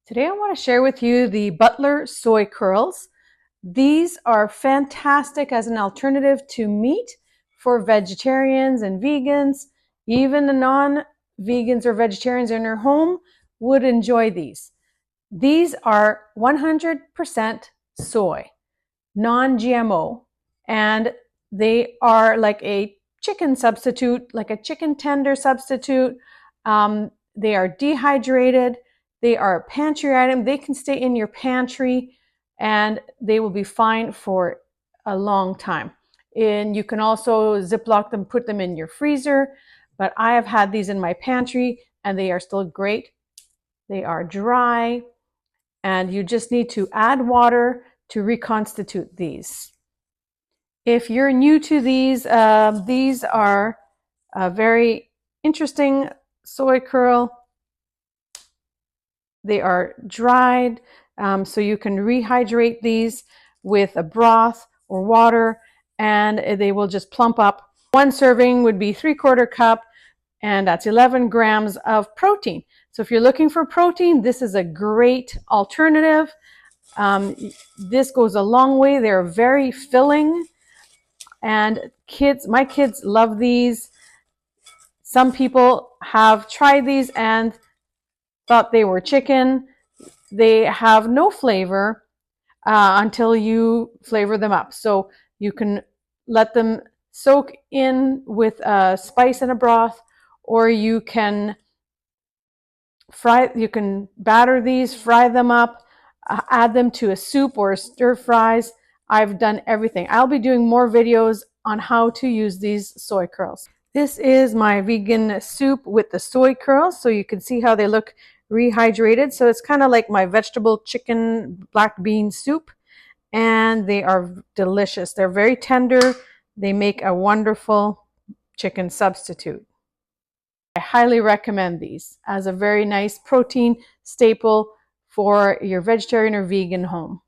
Today I want to share with you the Butler Soy Curls. These are fantastic as an alternative to meat for vegetarians and vegans. Even the non-vegans or vegetarians in your home would enjoy these. These are 100% soy, non-GMO, and they are like a chicken substitute, like a chicken tender substitute. They are dehydrated. They are a pantry item. They can stay in your pantry and they will be fine for a long time. And you can also Ziploc them, put them in your freezer. But I have had these in my pantry and they are still great. They are dry and you just need to add water to reconstitute these. If you're new to these are a very interesting soy curl. They are dried, so you can rehydrate these with a broth or water, and they will just plump up. One serving would be 3/4 cup, and that's 11 grams of protein. So if you're looking for protein, this is a great alternative. This goes a long way. They're very filling, and my kids love these. Some people have tried these and thought they were chicken. They have no flavor until you flavor them up. So you can let them soak in with a spice and a broth, or you can batter these, fry them up, add them to a soup or stir fries. I've done everything. I'll be doing more videos on how to use these soy curls. This is my vegan soup with the soy curls, so you can see how they look rehydrated. So it's kind of like my vegetable chicken black bean soup, and they are delicious. They're very tender. They make a wonderful chicken substitute. I highly recommend these as a very nice protein staple for your vegetarian or vegan home.